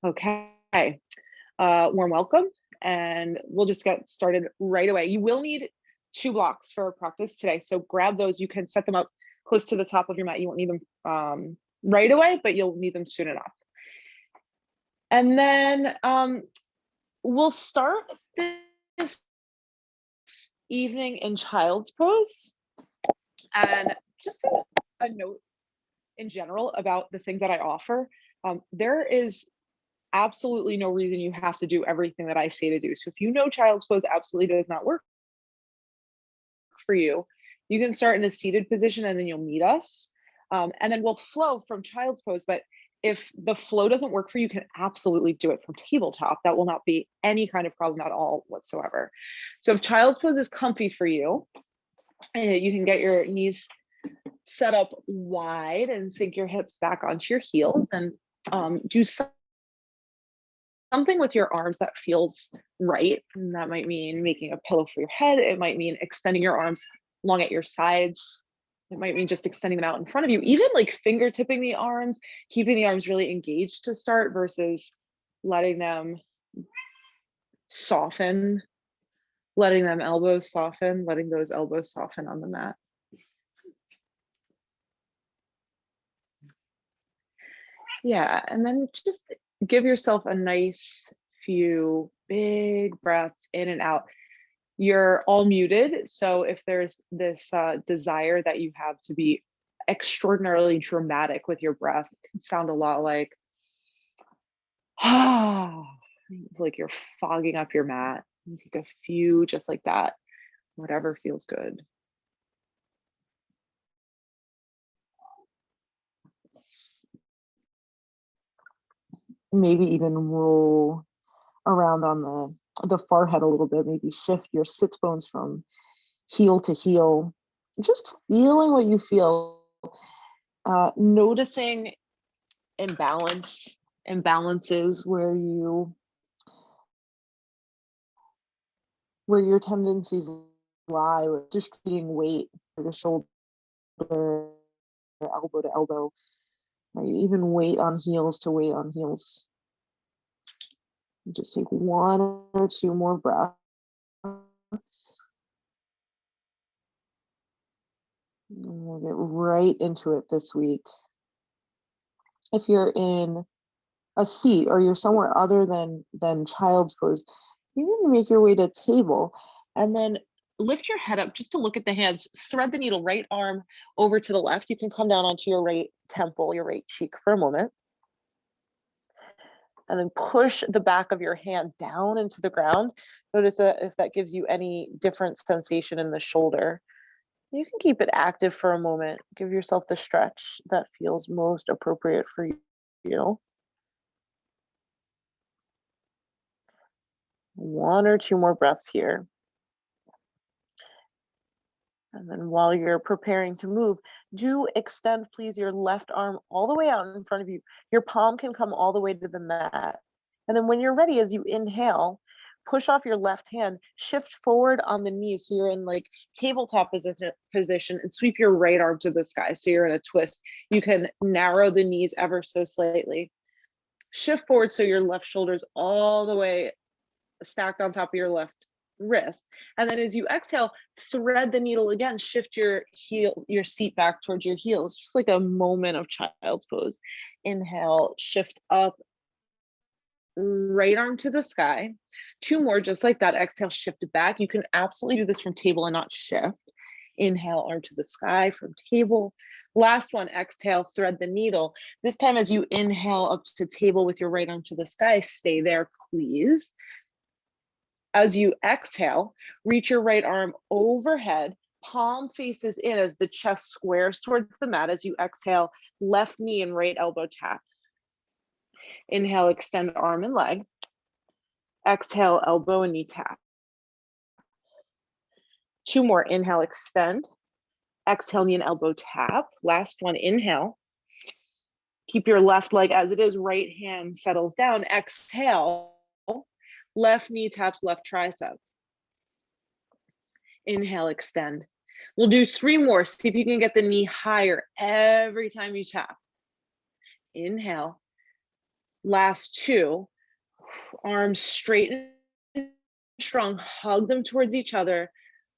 Okay. Warm welcome, and we'll just get started right away. You will need two blocks for practice today, so grab those. You can set them up close to the top of your mat. You won't need them right away, but you'll need them soon enough. And then we'll start this evening in child's pose. And just a note in general about the things that I offer. There is absolutely no reason you have to do everything that I say to do. So if you know child's pose absolutely does not work for you, you can start in a seated position and then you'll meet us. And then we'll flow from child's pose. But if the flow doesn't work for you, you can absolutely do it from tabletop. That will not be any kind of problem at all whatsoever. So if child's pose is comfy for you, you can get your knees set up wide and sink your hips back onto your heels and do something with your arms that feels right. And that might mean making a pillow for your head. It might mean extending your arms long at your sides. It might mean just extending them out in front of you, even like fingertipping the arms, keeping the arms really engaged to start versus letting them soften, letting them elbows soften, letting those elbows soften on the mat. Yeah, and then just give yourself a nice few big breaths in and out. You're all muted, so if there's this desire that you have to be extraordinarily dramatic with your breath, it can sound a lot like like you're fogging up your mat. You take a few just like that, whatever feels good. Maybe even roll around on the forehead a little bit, maybe shift your sits bones from heel to heel, just feeling what you feel, noticing imbalances where your tendencies lie, with distributing weight for the shoulder, elbow to elbow, right? Even weight on heels to weight on heels. Just take one or two more breaths. And we'll get right into it this week. If you're in a seat or you're somewhere other than child's pose, you can make your way to table and then lift your head up just to look at the hands. Thread the needle, right arm over to the left. You can come down onto your right temple, your right cheek for a moment. And then push the back of your hand down into the ground. Notice if that gives you any different sensation in the shoulder. You can keep it active for a moment. Give yourself the stretch that feels most appropriate for you. One or two more breaths here. And then while you're preparing to move, do extend, please, your left arm all the way out in front of you. Your palm can come all the way to the mat. And then when you're ready, as you inhale, push off your left hand, shift forward on the knees. So you're in like tabletop position and sweep your right arm to the sky. So you're in a twist. You can narrow the knees ever so slightly. Shift forward so your left shoulder's all the way stacked on top of your left wrist. And then as you exhale, thread the needle again, shift your seat back towards your heels, just like a moment of child's pose. Inhale, shift up, right arm to the sky. Two more, just like that. Exhale, shift back. You can absolutely do this from table and not shift. Inhale, arm to the sky from table. Last one, exhale, thread the needle. This time as you inhale up to table with your right arm to the sky, stay there, please. As you exhale, reach your right arm overhead, palm faces in as the chest squares towards the mat. As you exhale, left knee and right elbow tap. Inhale, extend arm and leg. Exhale, elbow and knee tap. Two more, inhale, extend. Exhale, knee and elbow tap. Last one, inhale. Keep your left leg as it is, right hand settles down. Exhale, left knee taps left tricep. Inhale, extend. We'll do three more. See if you can get the knee higher every time you tap. Inhale. Last two, arms straight and strong, hug them towards each other.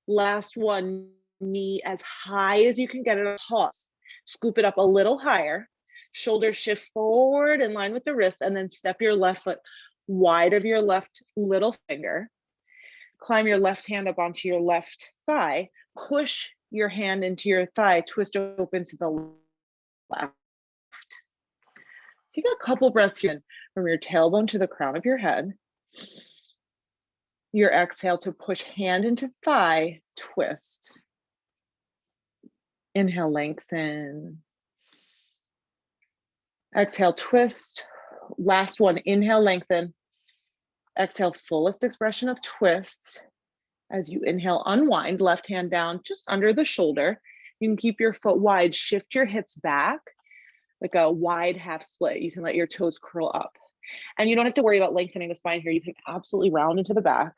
Last one, knee as high as you can get it, a pause. Scoop it up a little higher. Shoulders shift forward in line with the wrist, and then step your left foot wide of your left little finger. Climb your left hand up onto your left thigh. Push your hand into your thigh, twist open to the left. Take a couple breaths here from your tailbone to the crown of your head. Your exhale to push hand into thigh, twist. Inhale, lengthen. Exhale, twist. Last one, inhale, lengthen. Exhale, fullest expression of twist. As you inhale, unwind, left hand down just under the shoulder. You can keep your foot wide, shift your hips back like a wide half split. You can let your toes curl up. And you don't have to worry about lengthening the spine here. You can absolutely round into the back.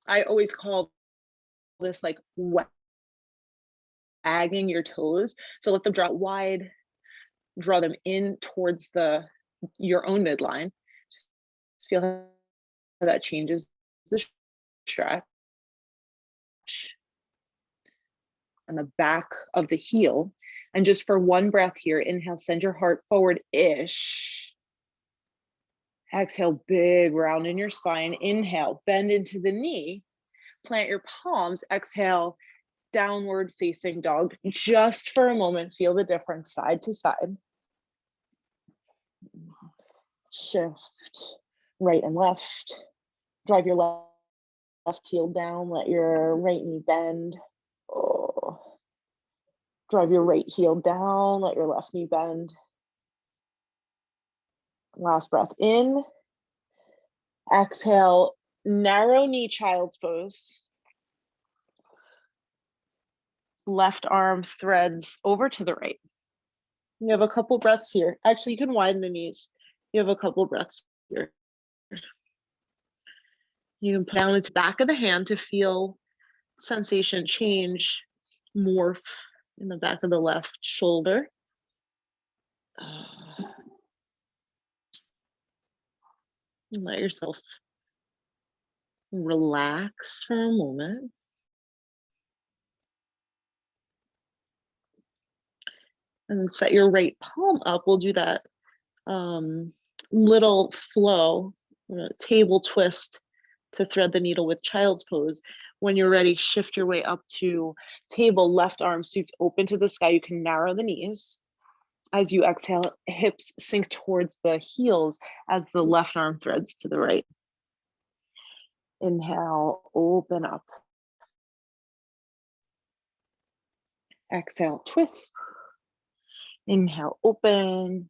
I always call this like wagging your toes. So let them draw wide, draw them in towards your own midline. Just feel how that changes the stretch. And the back of the heel. And just for one breath here, inhale, send your heart forward-ish. Exhale, big round in your spine. Inhale, bend into the knee. Plant your palms. Exhale, downward facing dog. Just for a moment, feel the difference side to side. Shift right and left. Drive your left heel down. Let your right knee bend. Oh. Drive your right heel down. Let your left knee bend. Last breath in. Exhale, narrow knee, child's pose. Left arm threads over to the right. You have a couple breaths here. Actually, you can widen the knees. You have a couple breaths here. You can put down its back of the hand to feel sensation change, morph in the back of the left shoulder. Let yourself relax for a moment. And set your right palm up. We'll do that little flow, table twist to thread the needle with child's pose. When you're ready, shift your way up to table, left arm sweeps open to the sky. You can narrow the knees. As you exhale, hips sink towards the heels as the left arm threads to the right. Inhale, open up. Exhale, twist. Inhale, open.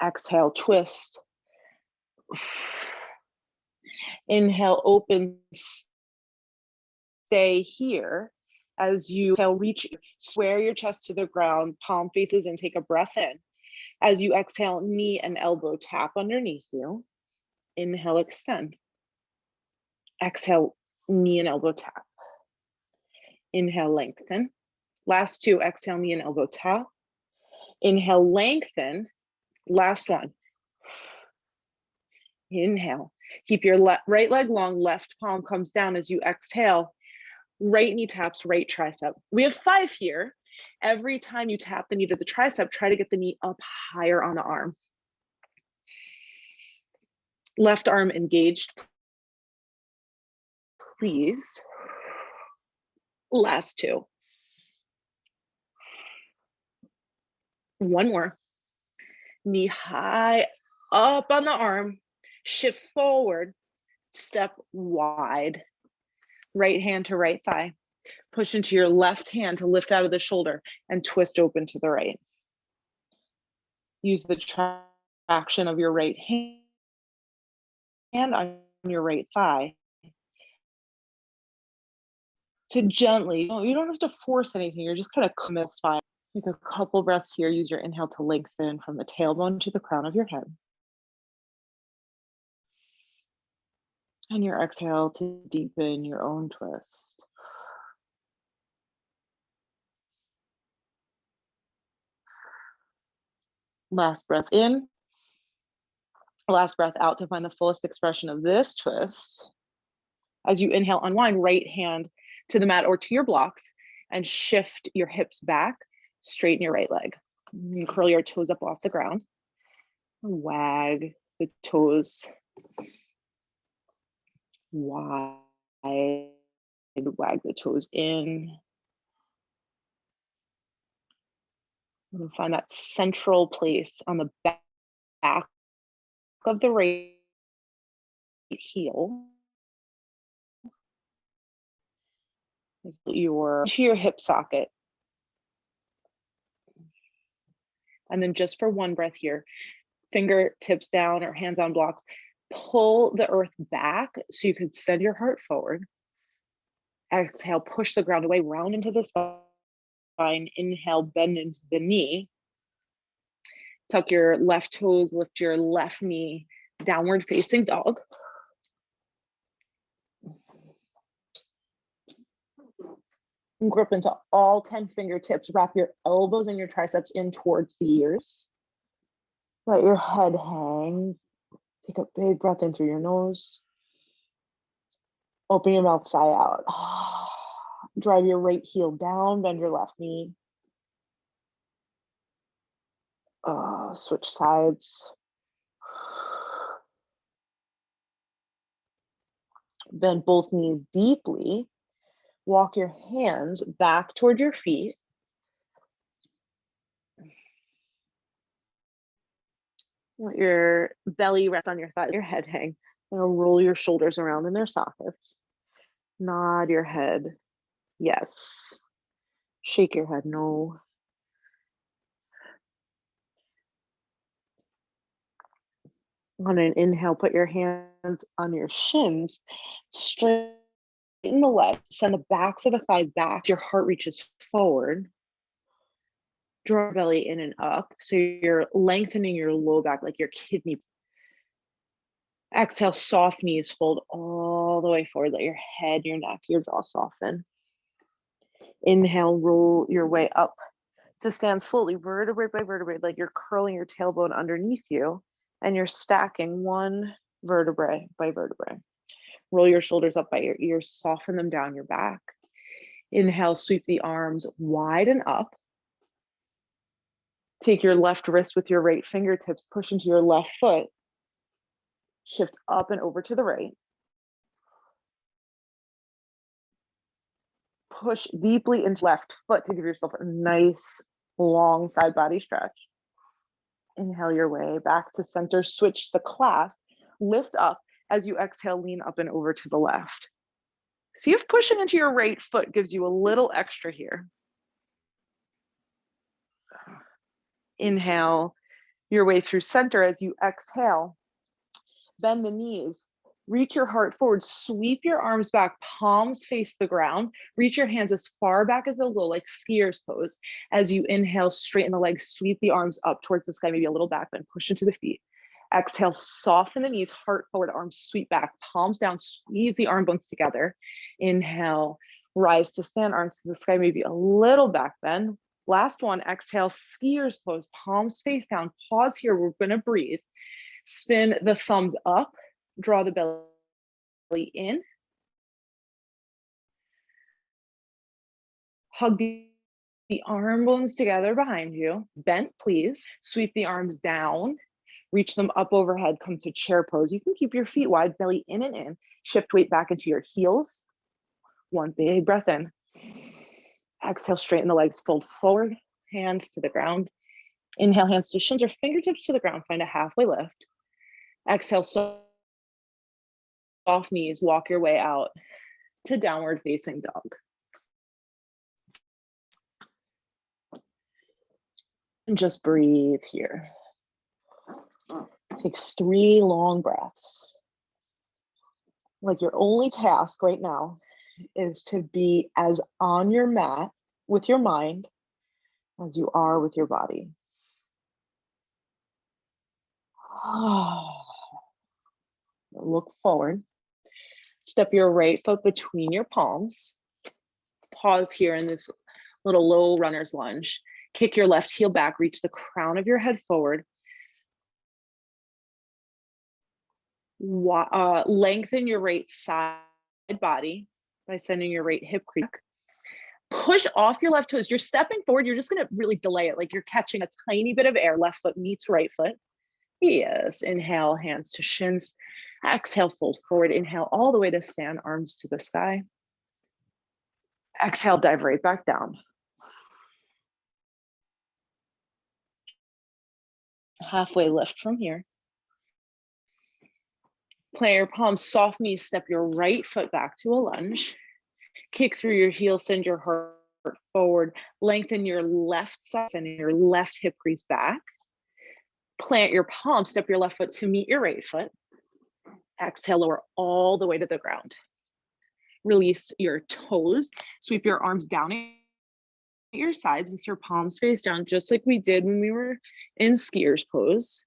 Exhale, twist. Inhale, open. Stay here. As you exhale, reach, square your chest to the ground, palm faces in, take a breath in. As you exhale, knee and elbow tap underneath you. Inhale, extend. Exhale, knee and elbow tap. Inhale, lengthen. Last two, exhale, knee and elbow tap. Inhale, lengthen. Last one. Inhale. Keep your right leg long, left palm comes down as you exhale. Right knee taps right tricep. We have 5 here. Every time you tap the knee to the tricep, try to get the knee up higher on the arm. Left arm engaged, please. Last 2. One more. Knee high up on the arm, shift forward, step wide. Right hand to right thigh. Push into your left hand to lift out of the shoulder and twist open to the right. Use the traction of your right hand on your right thigh to gently, you don't have to force anything, you're just kind of commit spine. Take a couple breaths here. Use your inhale to lengthen from the tailbone to the crown of your head. And your exhale to deepen your own twist. Last breath in. Last breath out to find the fullest expression of this twist. As you inhale, unwind, right hand to the mat or to your blocks and shift your hips back, straighten your right leg. And curl your toes up off the ground. Wag the toes wide, wag the toes in. And find that central place on the back of the right heel. To your hip socket. And then just for one breath here, fingertips down or hands on blocks, pull the earth back so you could send your heart forward. Exhale, push the ground away, round into the spine. Inhale, bend into the knee. Tuck your left toes, lift your left knee, downward facing dog. And grip into all 10 fingertips. Wrap your elbows and your triceps in towards the ears. Let your head hang. Take a big breath in through your nose. Open your mouth, sigh out. Drive your right heel down, bend your left knee. Switch sides. Bend both knees deeply. Walk your hands back toward your feet. Let your belly rest on your thigh, your head hang. Roll your shoulders around in their sockets. Nod your head. Yes. Shake your head. No. On an inhale, put your hands on your shins. Straighten the legs. Send the backs of the thighs back. Your heart reaches forward. Draw your belly in and up. So you're lengthening your low back like your kidney. Exhale, soft knees fold all the way forward. Let your head, your neck, your jaw soften. Inhale, roll your way up to stand slowly, vertebrae by vertebrae, like you're curling your tailbone underneath you and you're stacking one vertebrae by vertebrae. Roll your shoulders up by your ears, soften them down your back. Inhale, sweep the arms wide and up. Take your left wrist with your right fingertips, push into your left foot. Shift up and over to the right. Push deeply into left foot to give yourself a nice long side body stretch. Inhale your way back to center. Switch the clasp. Lift up. As you exhale, lean up and over to the left. See if pushing into your right foot gives you a little extra here. Inhale your way through center. As you exhale, bend the knees. Reach your heart forward, sweep your arms back, palms face the ground. Reach your hands as far back as they'll go, like skier's pose. As you inhale, straighten the legs, sweep the arms up towards the sky, maybe a little back bend, push into the feet. Exhale, soften the knees, heart forward, arms sweep back, palms down, squeeze the arm bones together. Inhale, rise to stand, arms to the sky, maybe a little back bend. Last one, exhale, skier's pose, palms face down. Pause here, we're gonna breathe. Spin the thumbs up. Draw the belly in. Hug the arm bones together behind you. Bent, please. Sweep the arms down. Reach them up overhead. Come to chair pose. You can keep your feet wide, belly in and in. Shift weight back into your heels. One big breath in. Exhale, straighten the legs, fold forward. Hands to the ground. Inhale, hands to shins or fingertips to the ground. Find a halfway lift. Exhale, soft knees, walk your way out to downward facing dog. And just breathe here. Take 3 long breaths. Like your only task right now is to be as on your mat with your mind as you are with your body. Look forward. Step your right foot between your palms. Pause here in this little low runner's lunge. Kick your left heel back, reach the crown of your head forward. Lengthen your right side body by sending your right hip crease. Push off your left toes. You're stepping forward. You're just going to really delay it. Like you're catching a tiny bit of air. Left foot meets right foot. Yes. Inhale, hands to shins. Exhale, fold forward. Inhale all the way to stand, arms to the sky. Exhale, dive right back down. Halfway lift from here. Plant your palms, soft knees, step your right foot back to a lunge. Kick through your heels, send your heart forward. Lengthen your left side, send your left hip crease back. Plant your palms, step your left foot to meet your right foot. Exhale, lower all the way to the ground. Release your toes, sweep your arms down at your sides with your palms face down, just like we did when we were in skier's pose.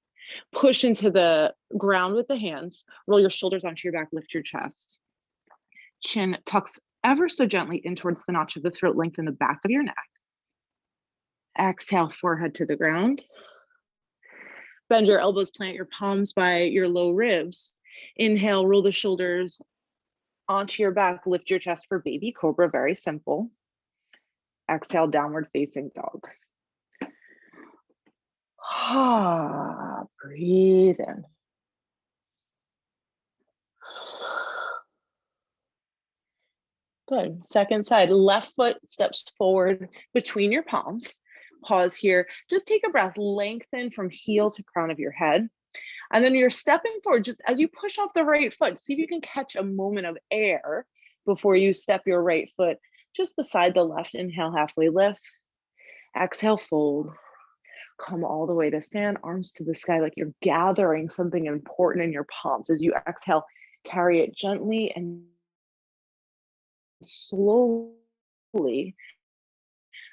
Push into the ground with the hands, roll your shoulders onto your back, lift your chest. Chin tucks ever so gently in towards the notch of the throat, lengthen the back of your neck. Exhale, forehead to the ground. Bend your elbows, plant your palms by your low ribs. Inhale, roll the shoulders onto your back, lift your chest for baby cobra, very simple. Exhale, downward facing dog. Breathe in. Good. Second side, left foot steps forward between your palms. Pause here. Just take a breath, lengthen from heel to crown of your head. And then you're stepping forward. Just as you push off the right foot, see if you can catch a moment of air before you step your right foot just beside the left. Inhale, halfway lift. Exhale, fold. Come all the way to stand, arms to the sky, like you're gathering something important in your palms. As you exhale, carry it gently and slowly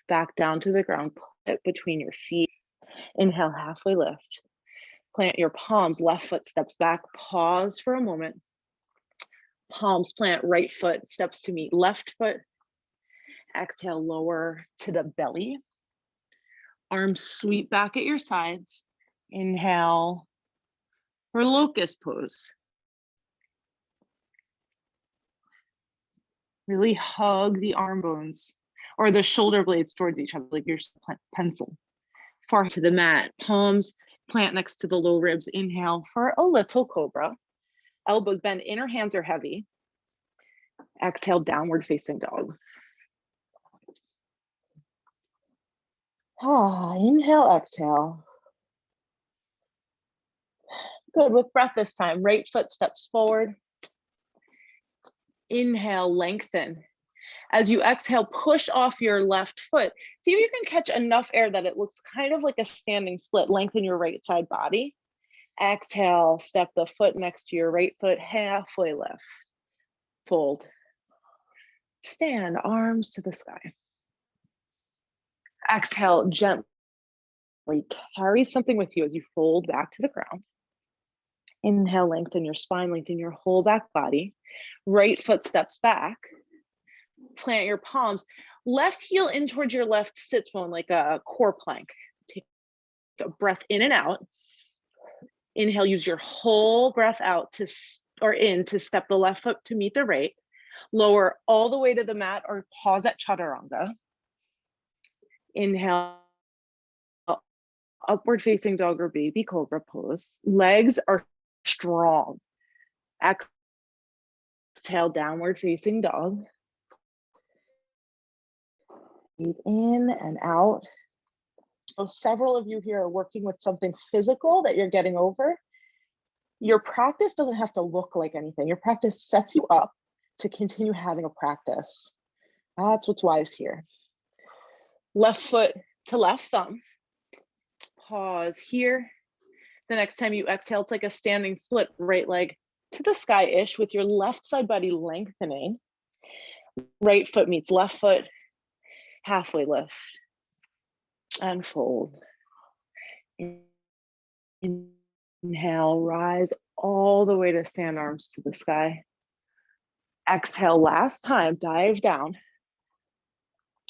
back down to the ground, put it between your feet. Inhale, halfway lift. Plant your palms, left foot steps back, pause for a moment. Palms plant, right foot steps to meet left foot. Exhale, lower to the belly. Arms sweep back at your sides. Inhale for locust pose. Really hug the arm bones or the shoulder blades towards each other, like your pencil. Forehead to the mat, palms plant next to the low ribs. Inhale for a little cobra. Elbows bend, inner hands are heavy. Exhale, downward facing dog. Inhale, exhale. Good, with breath this time, right foot steps forward. Inhale, lengthen. As you exhale, push off your left foot. See if you can catch enough air that it looks kind of like a standing split. Lengthen your right side body. Exhale, step the foot next to your right foot, halfway lift. Fold. Stand, arms to the sky. Exhale, gently carry something with you as you fold back to the ground. Inhale, lengthen your spine, lengthen your whole back body. Right foot steps back. Plant your palms. Left heel in towards your left sit bone like a core plank. Take a breath in and out. Inhale, use your whole breath out to step the left foot to meet the right. Lower all the way to the mat or pause at chaturanga. Inhale, upward facing dog or baby cobra pose. Legs are strong. Exhale, downward facing dog. Breathe in and out. So several of you here are working with something physical that you're getting over. Your practice doesn't have to look like anything. Your practice sets you up to continue having a practice. That's what's wise here. Left foot to left thumb. Pause here. The next time you exhale, it's like a standing split, right leg to the sky-ish with your left side body lengthening. Right foot meets left foot, halfway lift and fold. Inhale, rise all the way to stand, arms to the sky. Exhale, last time, dive down,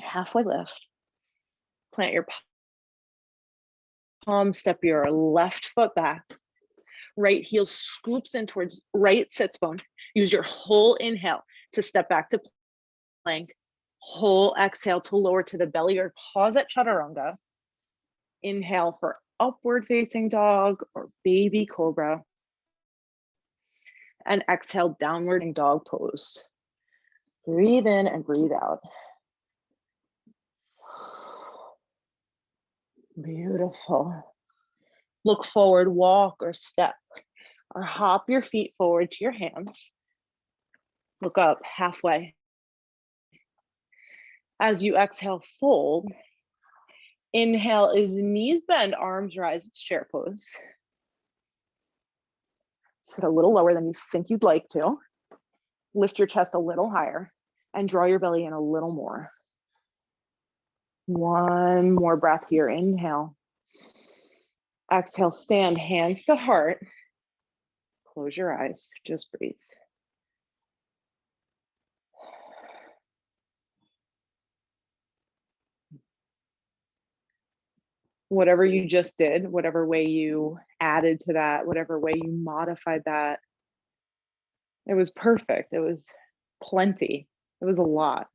halfway lift. Plant your palm step your left foot back. Right heel scoops in towards right sits bone. Use your whole inhale to step back to plank. Whole exhale to lower to the belly or pause at chaturanga. Inhale for upward facing dog or baby cobra. And exhale, downward dog pose. Breathe in and breathe out. Beautiful. Look forward, walk or step, or hop your feet forward to your hands. Look up halfway. As you exhale, fold. Inhale is knees bend, arms rise, it's chair pose. Sit a little lower than you think you'd like to. Lift your chest a little higher and draw your belly in a little more. One more breath here, inhale. Exhale, stand, hands to heart. Close your eyes, just breathe. Whatever you just did, whatever way you added to that, whatever way you modified that, it was perfect. It was plenty. It was a lot.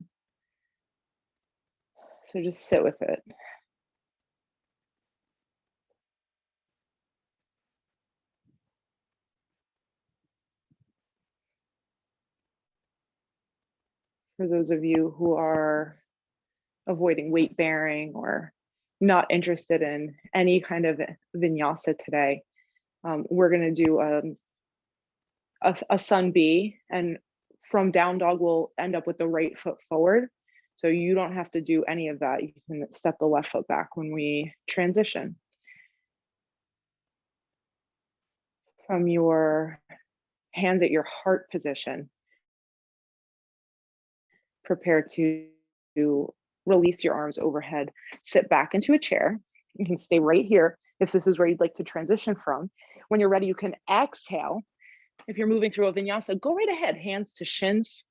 So just sit with it. For those of you who are avoiding weight bearing or not interested in any kind of vinyasa today, we're going to do a sun B, and from down dog we'll end up with the right foot forward. So you don't have to do any of that. You can step the left foot back when we transition. From your hands at your heart position, prepare to release your arms overhead, sit back into a chair. You can stay right here if this is where you'd like to transition from. When you're ready, you can exhale. If you're moving through a vinyasa, go right ahead, hands to shins,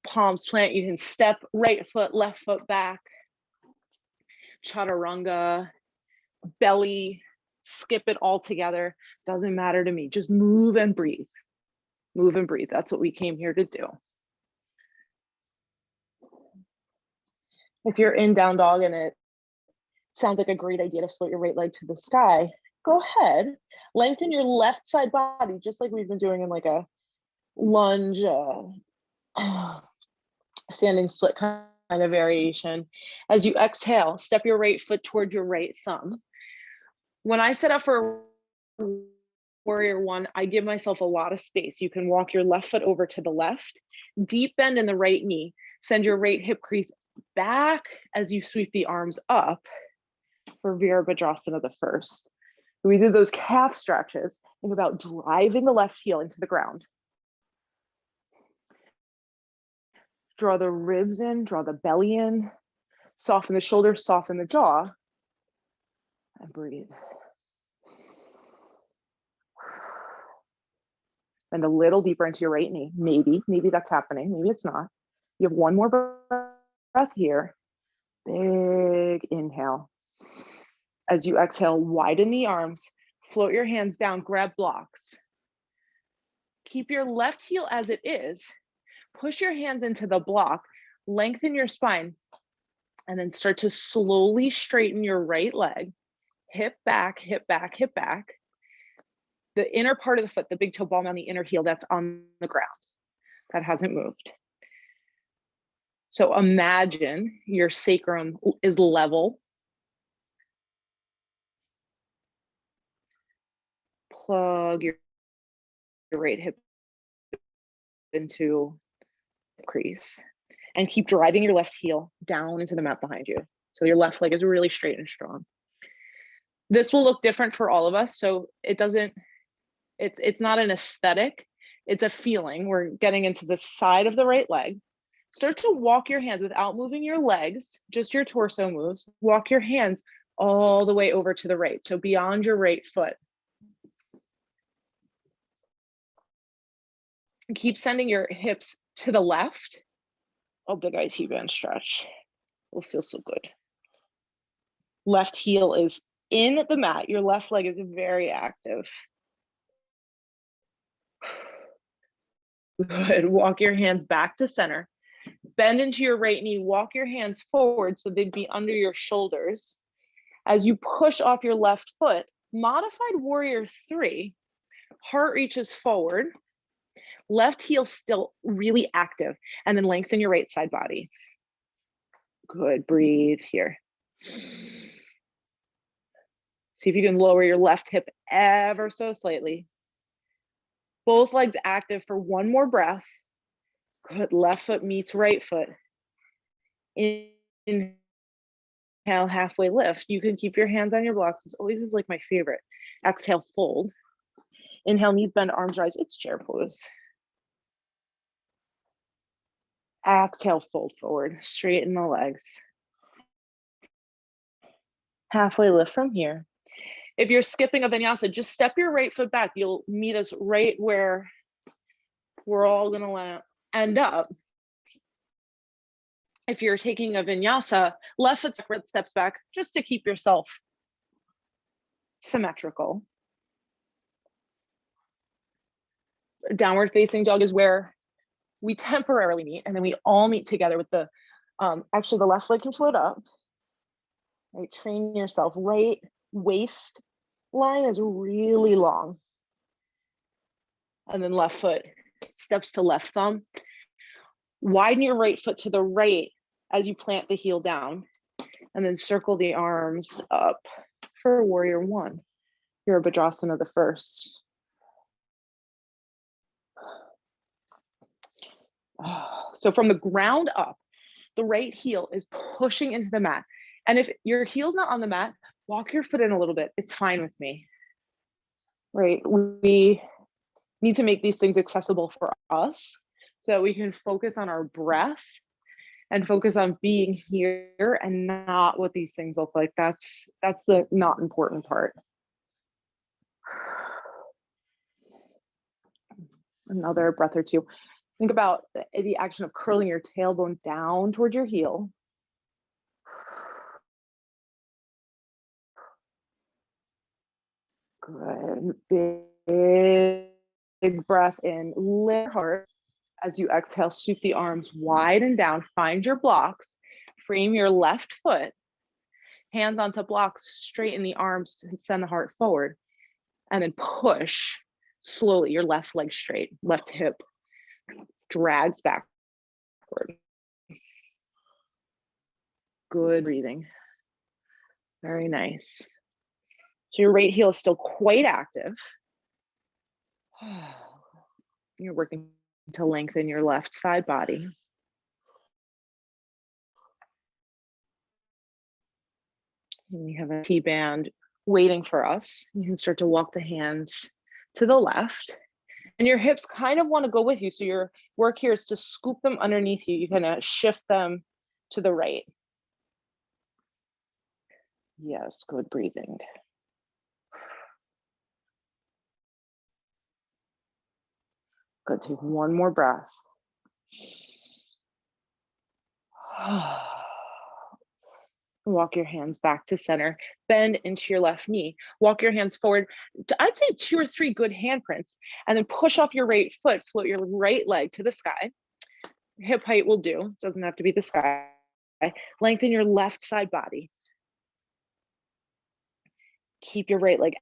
palms plant. You can step right foot, left foot back, chaturanga, belly, skip it all together. Doesn't matter to me. Just move and breathe. Move and breathe. That's what we came here to do. If you're in down dog and it sounds like a great idea to float your right leg to the sky, go ahead, lengthen your left side body, just like we've been doing in like a lunge, standing split kind of variation. As you exhale, step your right foot toward your right thumb. When I set up for warrior one, I give myself a lot of space. You can walk your left foot over to the left, deep bend in the right knee, send your right hip crease back as you sweep the arms up for Virabhadrasana the first. We did those calf stretches. Think about driving the left heel into the ground. Draw the ribs in, draw the belly in, soften the shoulders, soften the jaw, and breathe. And a little deeper into your right knee. Maybe that's happening, maybe it's not. You have one more breath here. Big inhale. As you exhale, widen the arms, float your hands down, grab blocks. Keep your left heel as it is. Push your hands into the block, lengthen your spine, and then start to slowly straighten your right leg. Hip back, hip back, hip back. The inner part of the foot, the big toe ball on the inner heel, that's on the ground. That hasn't moved. So imagine your sacrum is level. Plug your right hip into the crease and keep driving your left heel down into the mat behind you. So your left leg is really straight and strong. This will look different for all of us. So it's not an aesthetic, it's a feeling. We're getting into the side of the right leg. Start to walk your hands without moving your legs, just your torso moves. Walk your hands all the way over to the right, so beyond your right foot. Keep sending your hips to the left. Oh, big IT band stretch. Will feel so good. Left heel is in the mat, your left leg is very active. Good. Walk your hands back to center. Bend into your right knee. Walk your hands forward so they'd be under your shoulders. As you push off your left foot, modified warrior 3, heart reaches forward, left heel still really active, and then lengthen your right side body. Good. Breathe here. See if you can lower your left hip ever so slightly. Both legs active for one more breath. Good. Left foot meets right foot. Inhale, halfway lift. You can keep your hands on your blocks. This always is like my favorite. Exhale, fold. Inhale, knees bend, arms rise. It's chair pose. Exhale, fold forward. Straighten the legs. Halfway lift from here. If you're skipping a vinyasa, just step your right foot back. You'll meet us right where we're all going to end up. If you're taking a vinyasa, left foot steps back just to keep yourself symmetrical. Downward facing dog is where we temporarily meet, and then we all meet together with the, actually the left leg can float up. Right, train yourself. Right waist line is really long. And then left foot steps to left thumb. Widen your right foot to the right as you plant the heel down, and then circle the arms up for warrior 1. Virabhadrasana the first. So from the ground up, the right heel is pushing into the mat. And if your heel's not on the mat, walk your foot in a little bit. It's fine with me. Right? We need to make these things accessible for us so that we can focus on our breath and focus on being here and not what these things look like. That's the not important part. Another breath or two. Think about the action of curling your tailbone down towards your heel. Good. Big breath in. Lift your heart. As you exhale, sweep the arms wide and down. Find your blocks. Frame your left foot. Hands onto blocks. Straighten the arms to send the heart forward. And then push slowly your left leg straight. Left hip drags backward. Good breathing. Very nice. So your right heel is still quite active. You're working to lengthen your left side body. And we have a T-band waiting for us. You can start to walk the hands to the left. And your hips kind of want to go with you. So your work here is to scoop them underneath you. You're going to shift them to the right. Yes, good breathing. Good, take one more breath. Walk your hands back to center. Bend into your left knee. Walk your hands forward. I'd say 2 or 3 good handprints. And then push off your right foot. Float your right leg to the sky. Hip height will do. It doesn't have to be the sky. Lengthen your left side body. Keep your right leg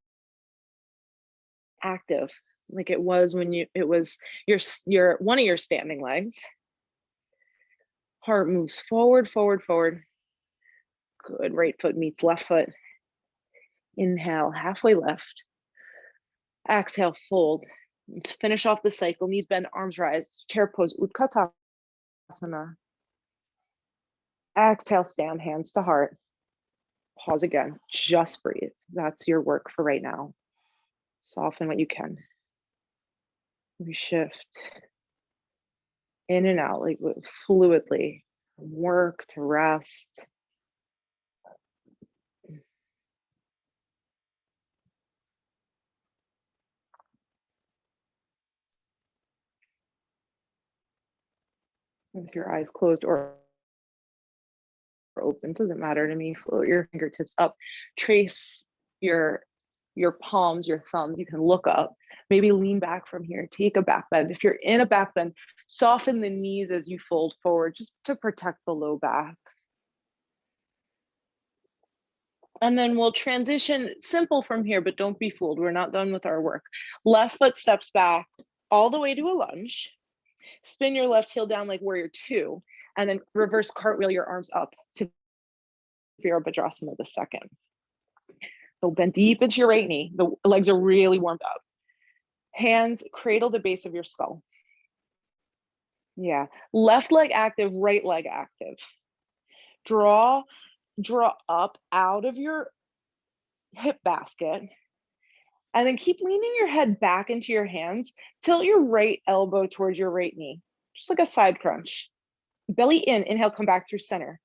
active, like it was when it was your one of your standing legs. Heart moves forward, forward, forward. Good. Right foot meets left foot. Inhale, halfway lift. Exhale, fold. Let's finish off the cycle. Knees bend, arms rise. Chair pose, Utkatasana. Exhale, stand, hands to heart. Pause again. Just breathe. That's your work for right now. Soften what you can. We shift in and out, like fluidly, from work to rest. With your eyes closed or open, doesn't matter to me. Float your fingertips up. Trace your palms, your thumbs. You can look up, maybe lean back from here, take a back bend. If you're in a back bend, soften the knees as you fold forward just to protect the low back. And then we'll transition simple from here, but don't be fooled. We're not done with our work. Left foot steps back all the way to a lunge. Spin your left heel down like warrior two, and then reverse cartwheel your arms up to Virabhadrasana the second. So bend deep into your right knee. The legs are really warmed up. Hands cradle the base of your skull. Yeah, left leg active, right leg active. Draw up out of your hip basket, and then keep leaning your head back into your hands. Tilt your right elbow towards your right knee, just like a side crunch. Belly in, inhale, come back through center.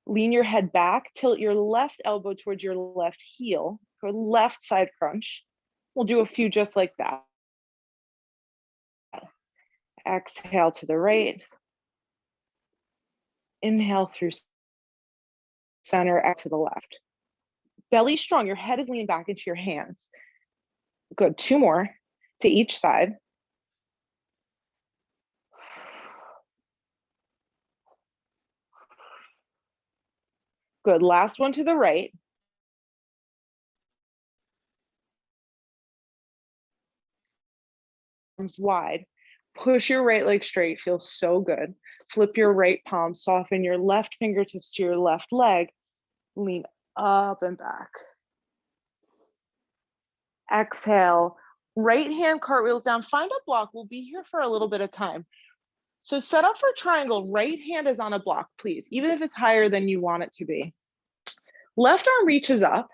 Lean your head back, tilt your left elbow towards your left heel, for left side crunch. We'll do a few just like that. Exhale to the right. Inhale through center, exhale to the left. Belly strong, your head is leaning back into your hands. Good, 2 more to each side. Good, last one to the right. Arms wide. Push your right leg straight, feels so good. Flip your right palm, soften your left fingertips to your left leg. Lean up and back. Exhale, right hand cartwheels down. Find a block. We'll be here for a little bit of time. So set up for triangle. Right hand is on a block, please, even if it's higher than you want it to be. Left arm reaches up,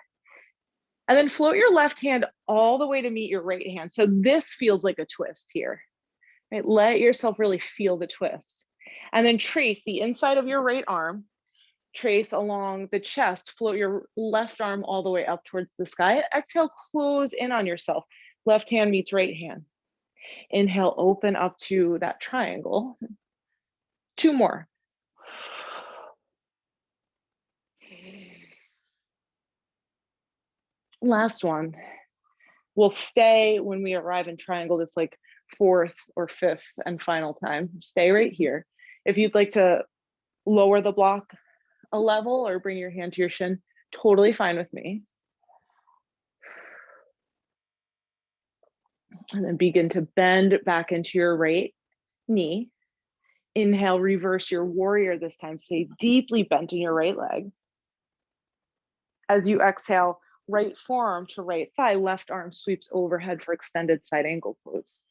and then float your left hand all the way to meet your right hand. So this feels like a twist here. Right? Let yourself really feel the twist. And then trace the inside of your right arm, trace along the chest, float your left arm all the way up towards the sky. Exhale, close in on yourself. Left hand meets right hand. Inhale, open up to that triangle. 2 more. Last one. We'll stay when we arrive in triangle, this like 4th or 5th and final time. Stay right here. If you'd like to lower the block a level or bring your hand to your shin, totally fine with me. And then begin to bend back into your right knee. Inhale, reverse your warrior this time. Stay deeply bent in your right leg. As you exhale, right forearm to right thigh, left arm sweeps overhead for extended side angle pose.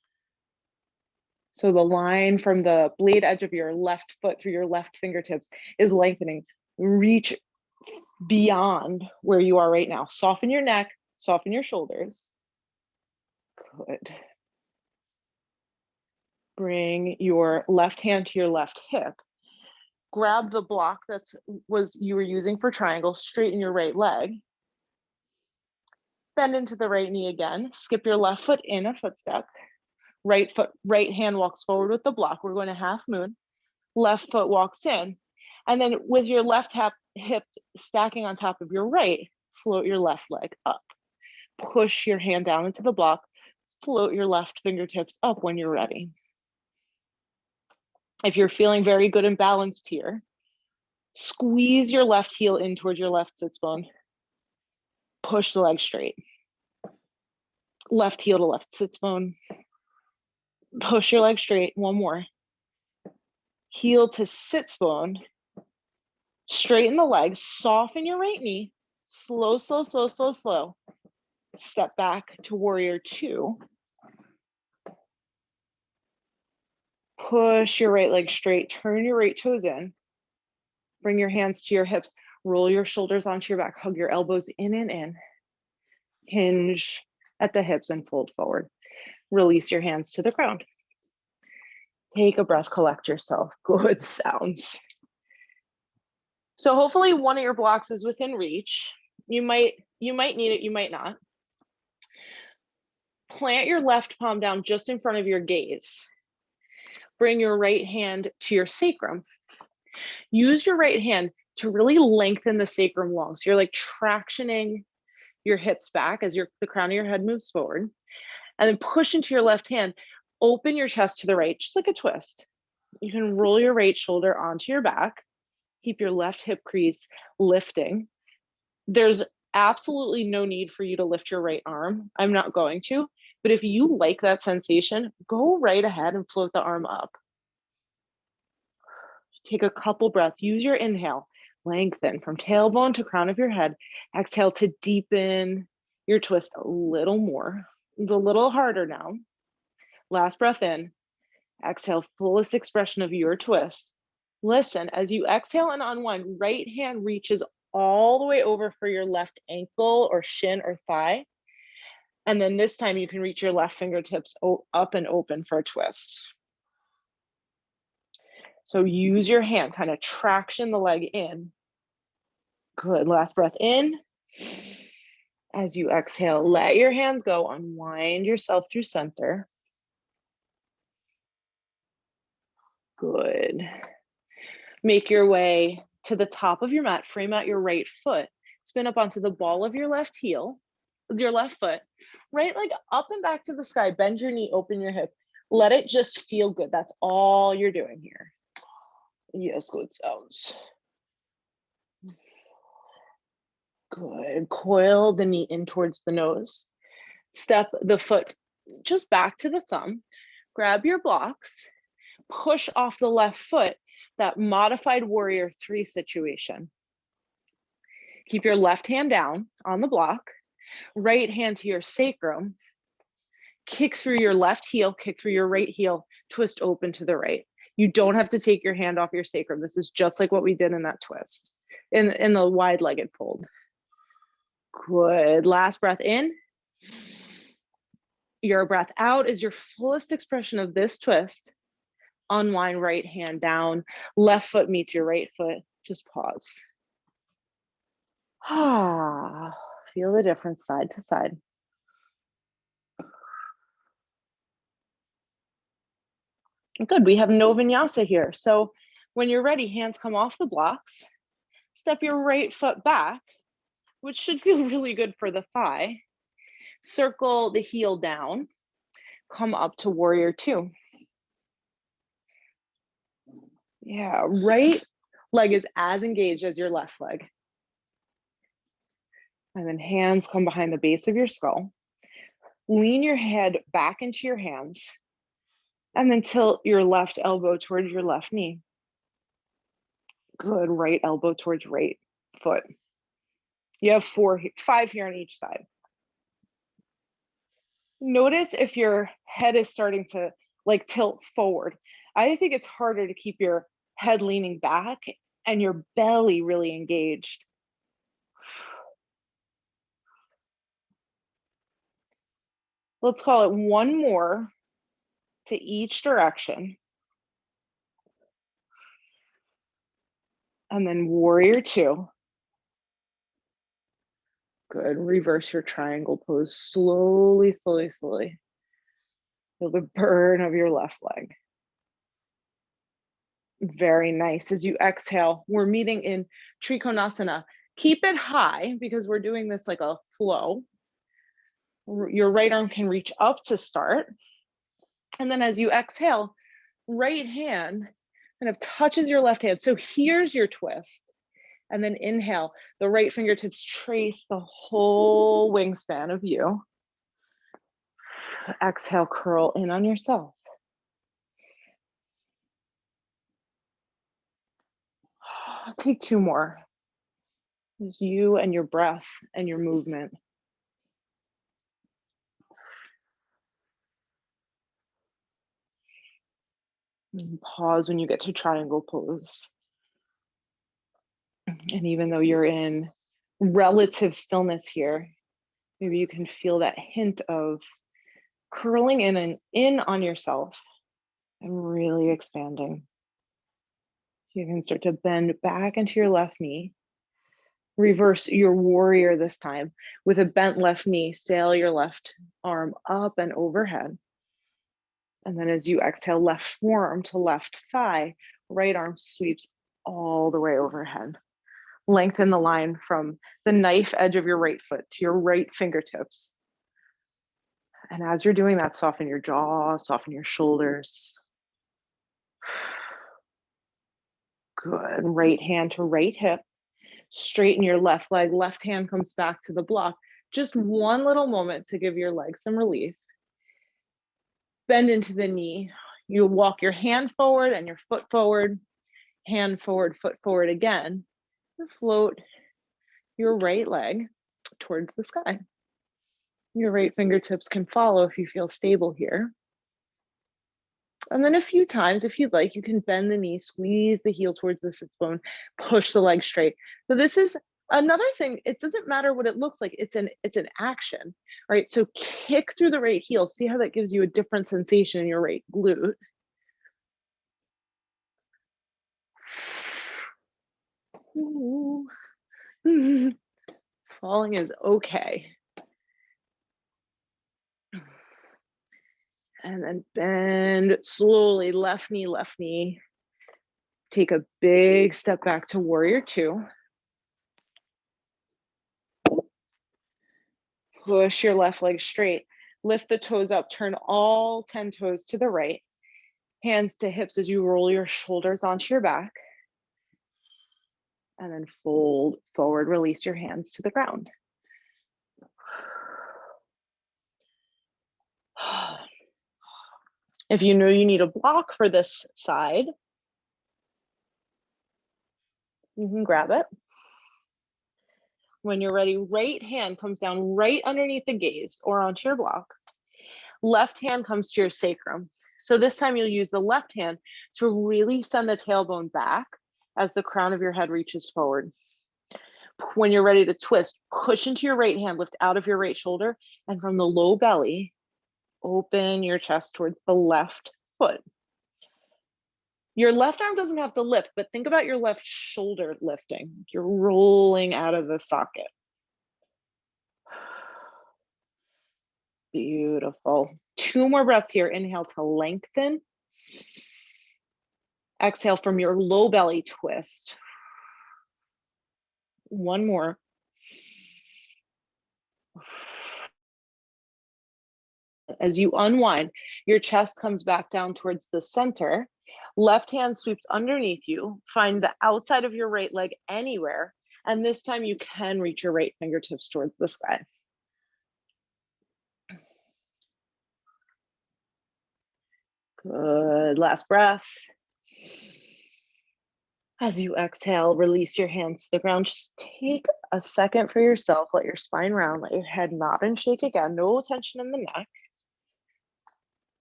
So the line from the blade edge of your left foot through your left fingertips is lengthening. Reach beyond where you are right now. Soften your neck, soften your shoulders. Good. Bring your left hand to your left hip. Grab the block you were using for triangle, straighten your right leg. Bend into the right knee again. Skip your left foot in a footstep. Right hand walks forward with the block. We're going to half moon. Left foot walks in. And then with your left hip stacking on top of your right, float your left leg up. Push your hand down into the block. Float your left fingertips up when you're ready. If you're feeling very good and balanced here, squeeze your left heel in towards your left sits bone. Push the leg straight. Left heel to left sits bone. Push your leg straight. 1 more. Heel to sits bone. Straighten the legs. Soften your right knee. Slow, slow, slow, slow, slow. Step back to warrior 2. Push your right leg straight. Turn your right toes in. Bring your hands to your hips. Roll your shoulders onto your back. Hug your elbows in and in. Hinge at the hips and fold forward. Release your hands to the ground. Take a breath, collect yourself. Good sounds. So hopefully one of your blocks is within reach. You might need it, you might not. Plant your left palm down just in front of your gaze. Bring your right hand to your sacrum. Use your right hand to really lengthen the sacrum long. So you're like tractioning your hips back as the crown of your head moves forward. And then push into your left hand. Open your chest to the right, just like a twist. You can roll your right shoulder onto your back. Keep your left hip crease lifting. There's absolutely no need for you to lift your right arm. I'm not going to, but if you like that sensation, go right ahead and float the arm up. Take a couple breaths. Use your inhale. Lengthen from tailbone to crown of your head. Exhale to deepen your twist a little more. It's a little harder now. Last breath in. Exhale, fullest expression of your twist. Listen, as you exhale and unwind, right hand reaches all the way over for your left ankle or shin or thigh. And then this time you can reach your left fingertips up and open for a twist. So use your hand, kind of traction the leg in. Good, last breath in. As you exhale, let your hands go, unwind yourself through center. Good. Make your way to the top of your mat, frame out your right foot, spin up onto the ball of your left heel, with your left foot, right leg up and back to the sky, bend your knee, open your hip. Let it just feel good. That's all you're doing here. Yes, good sounds. Good. Coil the knee in towards the nose. Step the foot just back to the thumb. Grab your blocks. Push off the left foot, that modified warrior 3 situation. Keep your left hand down on the block. Right hand to your sacrum. Kick through your left heel, kick through your right heel, twist open to the right. You don't have to take your hand off your sacrum. This is just like what we did in that twist, in the wide-legged fold. Good. Last breath in. Your breath out is your fullest expression of this twist. Unwind right hand down. Left foot meets your right foot. Just pause. Feel the difference side to side. Good. We have no vinyasa here. So when you're ready, hands come off the blocks. Step your right foot back, which should feel really good for the thigh. Circle the heel down. Come up to warrior 2. Yeah, right leg is as engaged as your left leg. And then hands come behind the base of your skull. Lean your head back into your hands. And then tilt your left elbow towards your left knee. Good. Right elbow towards right foot. You have 5 here on each side. Notice if your head is starting to like tilt forward. I think it's harder to keep your head leaning back and your belly really engaged. Let's call it 1 more to each direction. And then warrior 2. Good. Reverse your triangle pose slowly, slowly, slowly. Feel the burn of your left leg. Very nice. As you exhale, we're meeting in Trikonasana. Keep it high because we're doing this like a flow. Your right arm can reach up to start. And then as you exhale, right hand kind of touches your left hand. So here's your twist. And then inhale, the right fingertips trace the whole wingspan of you. Exhale, curl in on yourself. Take 2 more. It's you and your breath and your movement. And pause when you get to triangle pose. And even though you're in relative stillness here, maybe you can feel that hint of curling in and in on yourself and really expanding. You can start to bend back into your left knee. Reverse your warrior this time. With a bent left knee, sail your left arm up and overhead. And then as you exhale, left forearm to left thigh, right arm sweeps all the way overhead. Lengthen the line from the knife edge of your right foot to your right fingertips. And as you're doing that, soften your jaw, soften your shoulders. Good. Right hand to right hip. Straighten your left leg. Left hand comes back to the block. Just one little moment to give your leg some relief. Bend into the knee. You walk your hand forward and your foot forward. Hand forward, foot forward again. And float your right leg towards the sky. Your right fingertips can follow if you feel stable here. And then a few times, if you'd like, you can bend the knee, squeeze the heel towards the sits bone, push the leg straight. So this is another thing. It doesn't matter what it looks like. It's an action, right? So kick through the right heel. See how that gives you a different sensation in your right glute. Ooh. Falling is okay. And then bend slowly, left knee, left knee. Take a big step back to warrior two. Push your left leg straight. Lift the toes up, turn all 10 toes to the right. Hands to hips as you roll your shoulders onto your back. And then fold forward, release your hands to the ground. If you know you need a block for this side, you can grab it. When you're ready, right hand comes down right underneath the gaze or onto your block. Left hand comes to your sacrum. So this time you'll use the left hand to really send the tailbone back as the crown of your head reaches forward. When you're ready to twist, push into your right hand, lift out of your right shoulder, and from the low belly, open your chest towards the left foot. Your left arm doesn't have to lift, but think about your left shoulder lifting. You're rolling out of the socket. Beautiful. 2 more breaths here. Inhale to lengthen. Exhale from your low belly twist. 1 more. As you unwind, your chest comes back down towards the center. Left hand sweeps underneath you. Find the outside of your right leg anywhere. And this time you can reach your right fingertips towards the sky. Good. Last breath. As you exhale, release your hands to the ground. Just take a second for yourself. Let your spine round. Let your head nod and shake again. No tension in the neck.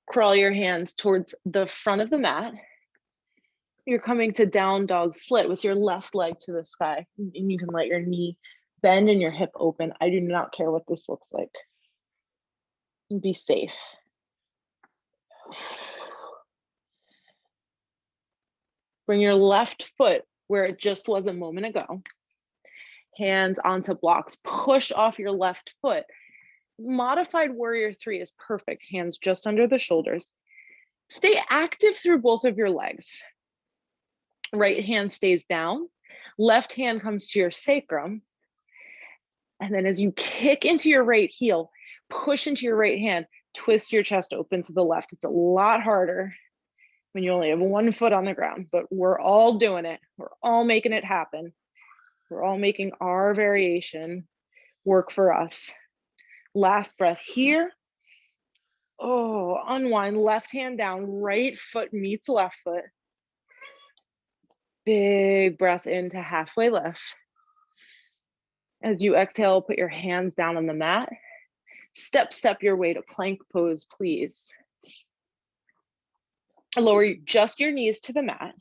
Crawl your hands towards the front of the mat. You're coming to down dog split with your left leg to the sky. And you can let your knee bend and your hip open. I do not care what this looks like. Be safe. Bring your left foot where it just was a moment ago. Hands onto blocks. Push off your left foot. Modified warrior 3 is perfect. Hands just under the shoulders. Stay active through both of your legs. Right hand stays down. Left hand comes to your sacrum. And then as you kick into your right heel, push into your right hand, twist your chest open to the left. It's a lot harder when you only have 1 foot on the ground, but we're all doing it. We're all making it happen. We're all making our variation work for us. Last breath here. Oh, unwind, left hand down, right foot meets left foot. Big breath into halfway lift. As you exhale, put your hands down on the mat. Step your way to plank pose, please. Lower just your knees to the mat.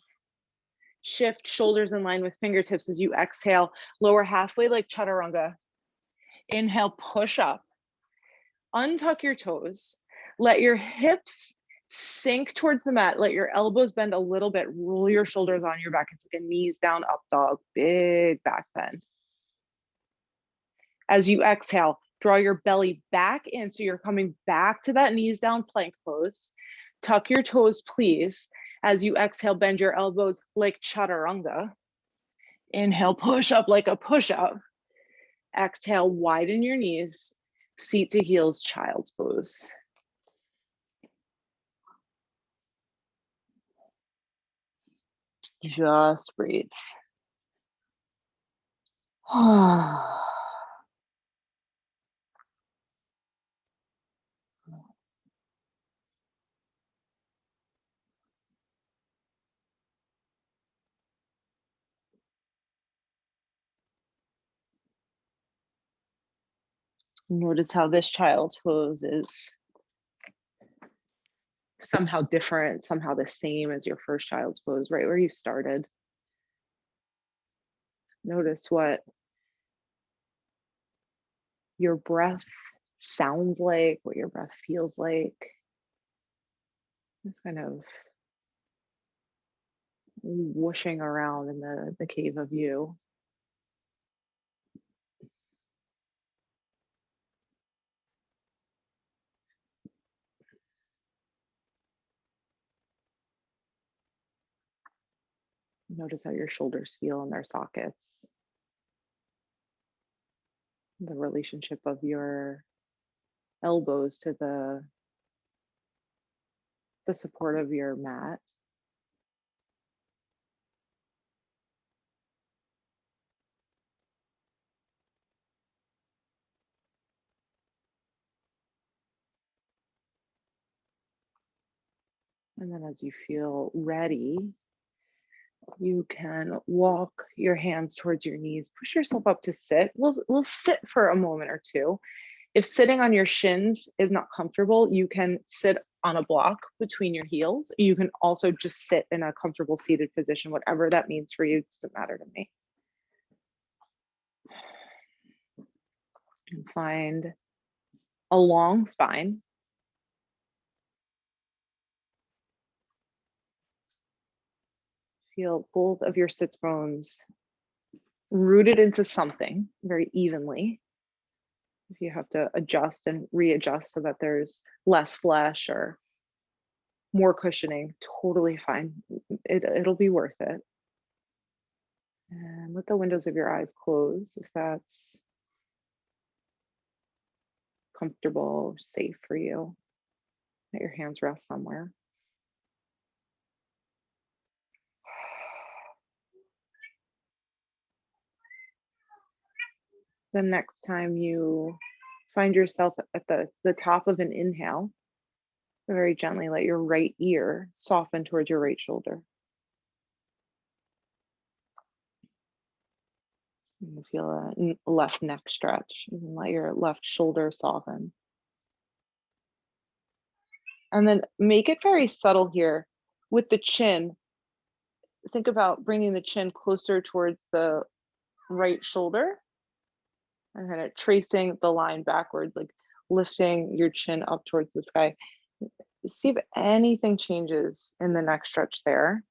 Shift shoulders in line with fingertips as you exhale. Lower halfway like chaturanga. Inhale, push up. Untuck your toes. Let your hips sink towards the mat. Let your elbows bend a little bit. Roll your shoulders on your back. It's like a knees down, up dog. Big back bend. As you exhale, draw your belly back in. So you're coming back to that knees down plank pose. Tuck your toes, please. As you exhale, bend your elbows like chaturanga. Inhale, push up like a push up. Exhale, widen your knees. Seat to heels, child's pose. Just breathe. Notice how this child's pose is somehow different, somehow the same as your first child's pose, right where you started. Notice what your breath sounds like, what your breath feels like. Just kind of whooshing around in the cave of you. Notice how your shoulders feel in their sockets. The relationship of your elbows to the support of your mat. And then as you feel ready, you can walk your hands towards your knees, push yourself up to sit. We'll sit for a moment or two. If sitting on your shins is not comfortable, you can sit on a block between your heels. You can also just sit in a comfortable seated position, whatever that means for you, it doesn't matter to me. And find a long spine. Feel both of your sits bones rooted into something very evenly. If you have to adjust and readjust so that there's less flesh or more cushioning, totally fine. It'll be worth it. And let the windows of your eyes close if that's comfortable, safe for you. Let your hands rest somewhere. The next time you find yourself at the top of an inhale, very gently let your right ear soften towards your right shoulder. You feel a left neck stretch. You can let your left shoulder soften. And then make it very subtle here with the chin. Think about bringing the chin closer towards the right shoulder and kind of tracing the line backwards, like lifting your chin up towards the sky. See if anything changes in the neck stretch there.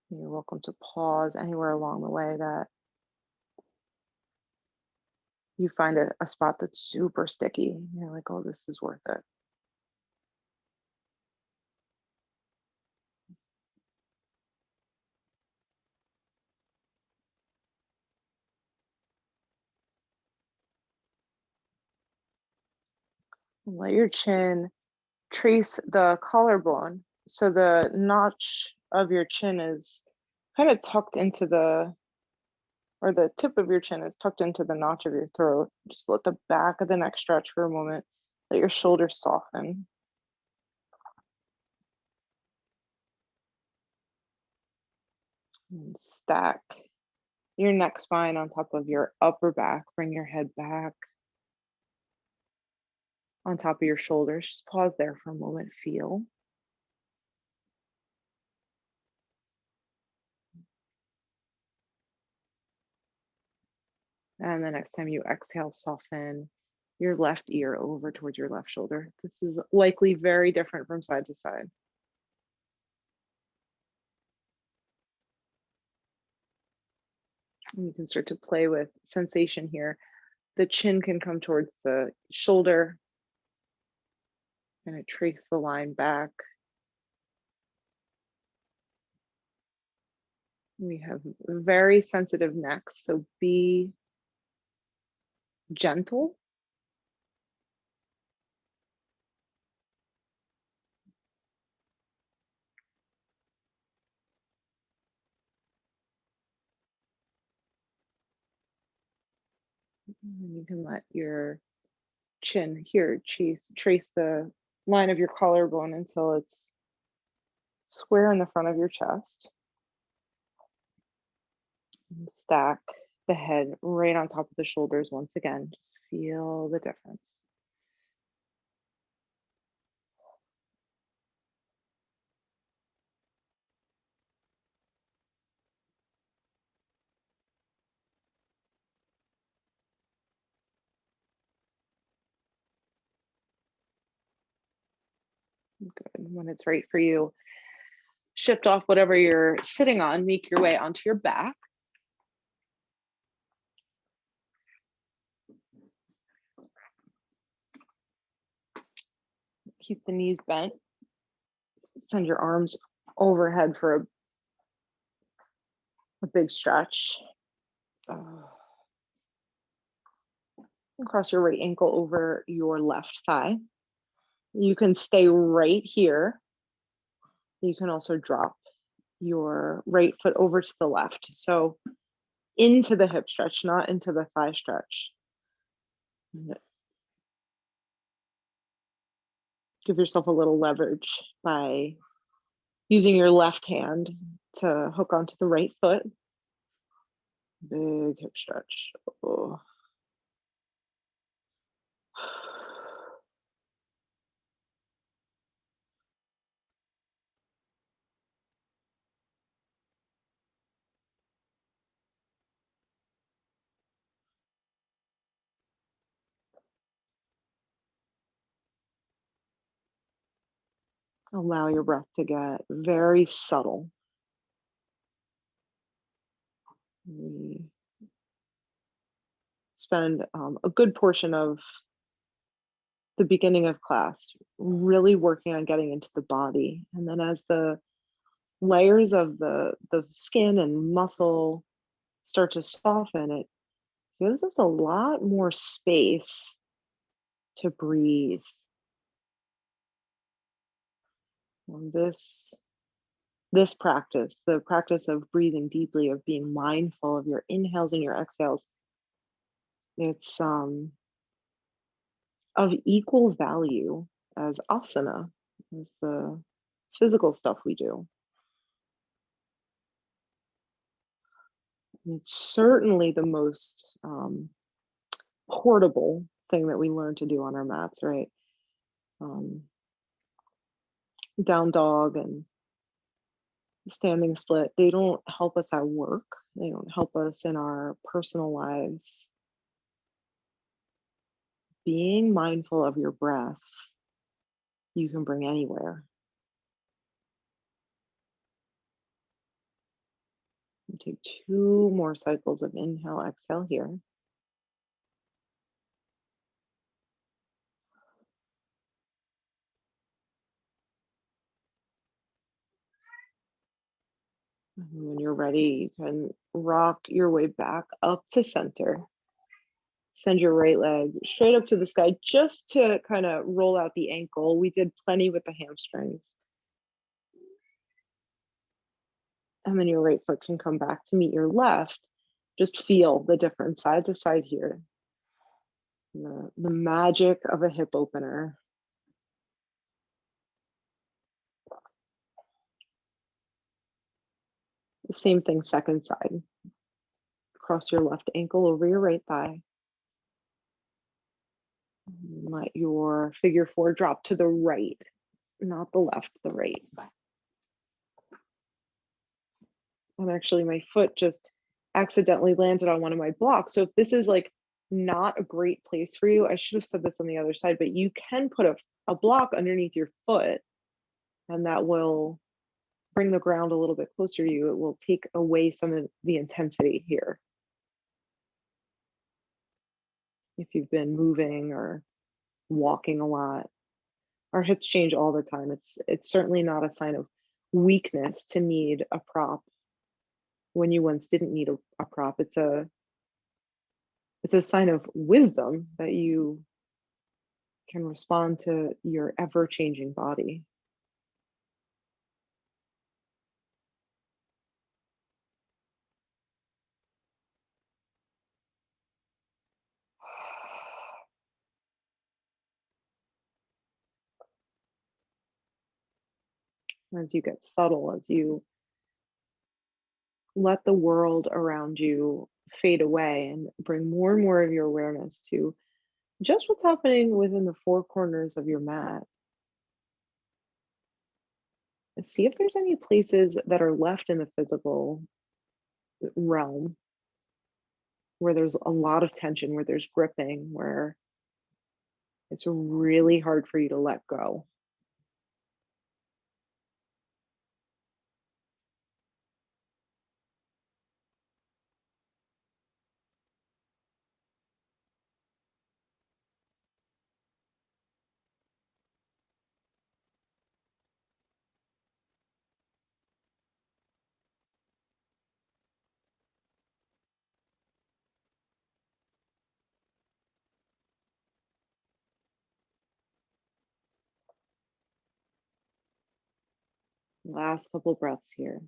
You're welcome to pause anywhere along the way that you find a spot that's super sticky. You're like, oh, this is worth it. Let your chin trace the collarbone. So the notch of your chin is kind of tucked into or the tip of your chin is tucked into the notch of your throat. Just let the back of the neck stretch for a moment. Let your shoulders soften. And stack your neck spine on top of your upper back. Bring your head back on top of your shoulders. Just pause there for a moment. Feel. And the next time you exhale, soften your left ear over towards your left shoulder. This is likely very different from side to side. And you can start to play with sensation here. The chin can come towards the shoulder. And I trace the line back. We have very sensitive necks, so be gentle. And you can let your chin here trace the line of your collarbone until it's square in the front of your chest. And stack the head right on top of the shoulders once again. Just feel the difference. Good. When it's right for you, shift off whatever you're sitting on, make your way onto your back. Keep the knees bent. Send your arms overhead for a big stretch. Cross your right ankle over your left thigh. You can stay right here. You can also drop your right foot over to the left. So into the hip stretch, not into the thigh stretch. Give yourself a little leverage by using your left hand to hook onto the right foot. Big hip stretch. Oh. Allow your breath to get very subtle. We spend a good portion of the beginning of class really working on getting into the body. And then as the layers of the skin and muscle start to soften, it gives us a lot more space to breathe. And this practice, the practice of breathing deeply, of being mindful of your inhales and your exhales, it's of equal value as asana, as the physical stuff we do. It's certainly the most portable thing that we learn to do on our mats, right? Down dog and standing split, they don't help us at work. They don't help us in our personal lives. Being mindful of your breath, you can bring anywhere. Take 2 more cycles of inhale, exhale here. And when you're ready, you can rock your way back up to center. Send your right leg straight up to the sky just to kind of roll out the ankle. We did plenty with the hamstrings. And then your right foot can come back to meet your left. Just feel the difference side to side here. The magic of a hip opener. The same thing, second side. Cross your left ankle over your right thigh. Let your figure 4 drop to the right, not the left, the right. And actually my foot just accidentally landed on one of my blocks. So if this is like not a great place for you, I should have said this on the other side, but you can put a block underneath your foot, and that will bring the ground a little bit closer to you. It will take away some of the intensity here. If you've been moving or walking a lot, our hips change all the time. It's certainly not a sign of weakness to need a prop. when you once didn't need a prop. It's a sign of wisdom that you can respond to your ever-changing body. As you get subtle, as you let the world around you fade away and bring more and more of your awareness to just what's happening within the four corners of your mat. And see if there's any places that are left in the physical realm where there's a lot of tension, where there's gripping, where it's really hard for you to let go. Last couple breaths here.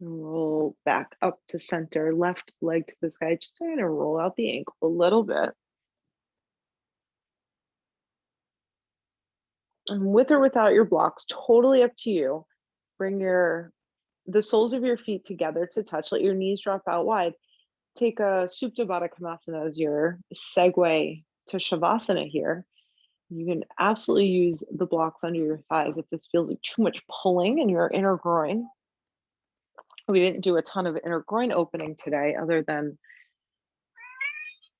Roll back up to center, left leg to the sky. Just trying to roll out the ankle a little bit. And with or without your blocks, totally up to you. Bring the soles of your feet together to touch. Let your knees drop out wide. Take a Supta Baddha Konasana as your segue to Shavasana here. You can absolutely use the blocks under your thighs if this feels like too much pulling in your inner groin. We didn't do a ton of inner groin opening today, other than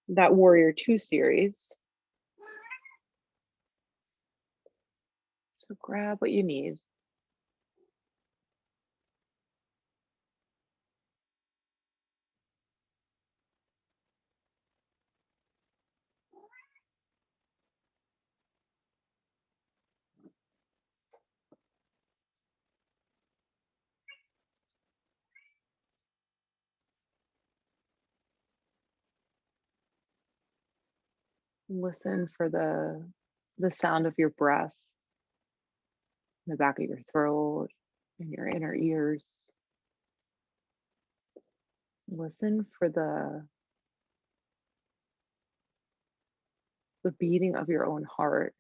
that Warrior 2 series. So grab what you need. Listen for the sound of your breath in the back of your throat, in your inner ears. Listen for the beating of your own heart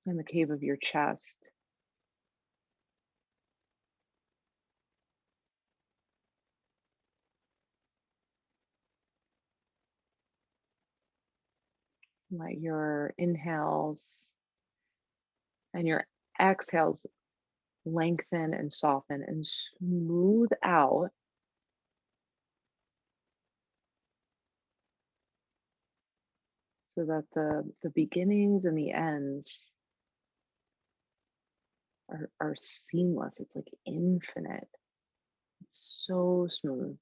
in the cave of your chest. Let your inhales and your exhales lengthen and soften and smooth out so that the beginnings and the ends are seamless. It's like infinite. It's so smooth.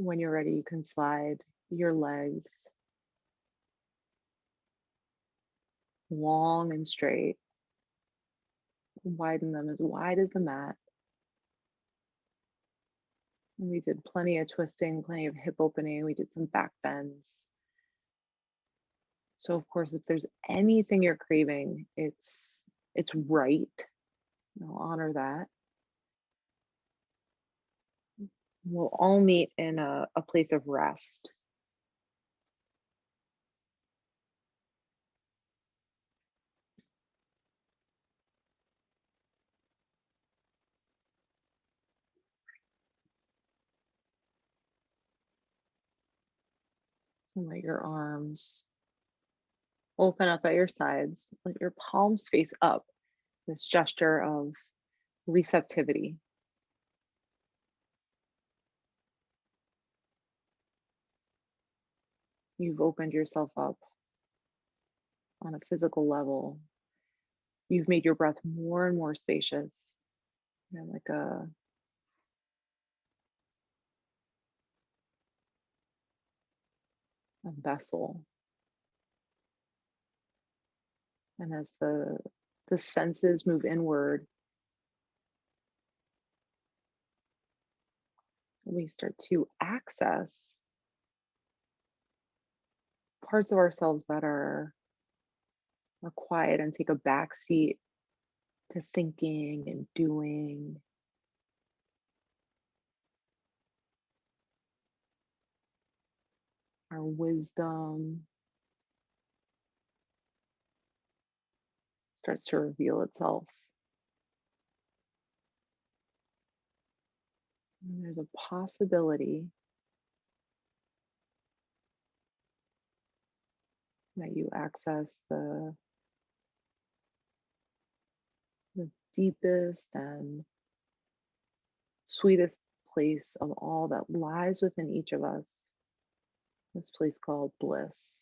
When you're ready, you can slide your legs long and straight. Widen them as wide as the mat. And we did plenty of twisting, plenty of hip opening. We did some back bends. So of course, if there's anything you're craving, it's right. I'll honor that. We'll all meet in a place of rest. And let your arms open up at your sides. Let your palms face up. This gesture of receptivity. You've opened yourself up on a physical level. You've made your breath more and more spacious, like a vessel. And as the senses move inward, we start to access parts of ourselves that are quiet and take a back seat to thinking and doing. Our wisdom starts to reveal itself. And there's a possibility that you access the deepest and sweetest place of all that lies within each of us, this place called bliss.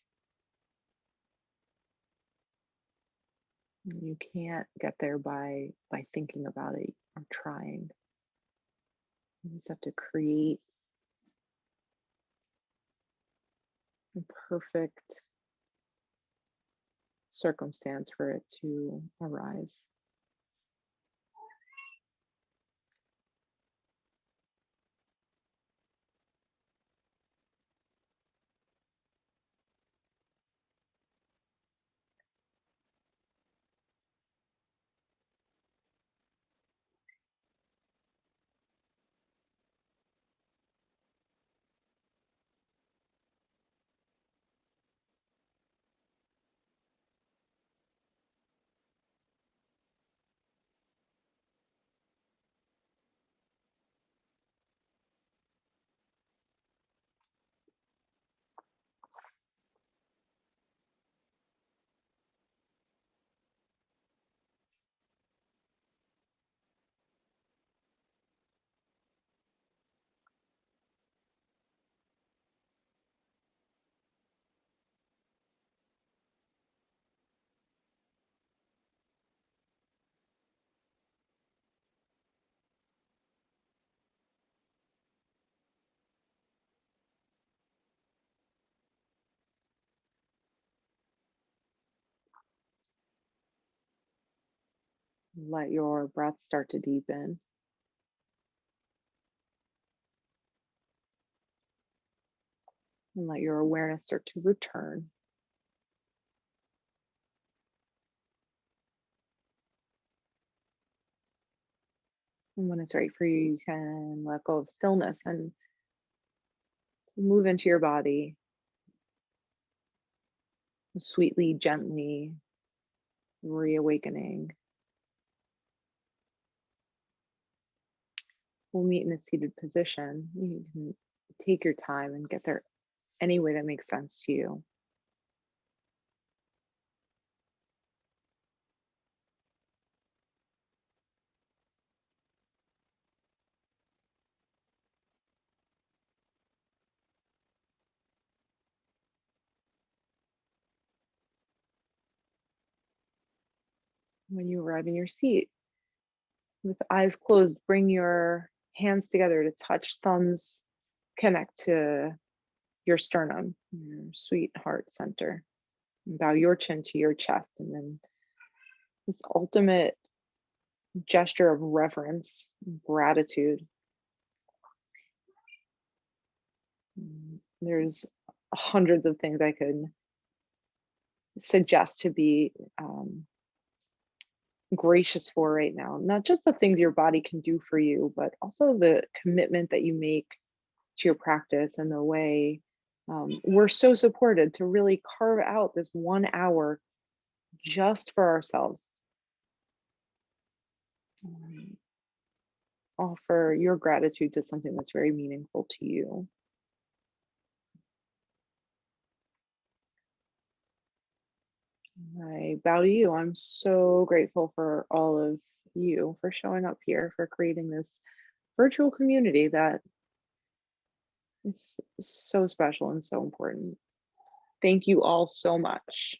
And you can't get there by thinking about it or trying. You just have to create a perfect circumstance for it to arise. Let your breath start to deepen. And let your awareness start to return. And when it's right for you, you can let go of stillness and move into your body sweetly, gently, reawakening. We'll meet in a seated position. You can take your time and get there any way that makes sense to you. When you arrive in your seat, with eyes closed, bring your hands together to touch, thumbs connect to your sternum, your sweet heart center. And bow your chin to your chest, and then this ultimate gesture of reverence, gratitude. There's hundreds of things I could suggest to be gracious for right now. Not just the things your body can do for you, but also the commitment that you make to your practice and the way we're so supported to really carve out this 1 hour just for ourselves. Um, Offer your gratitude to something that's very meaningful to you. I bow to you. I'm so grateful for all of you for showing up here, for creating this virtual community that is so special and so important. Thank you all so much.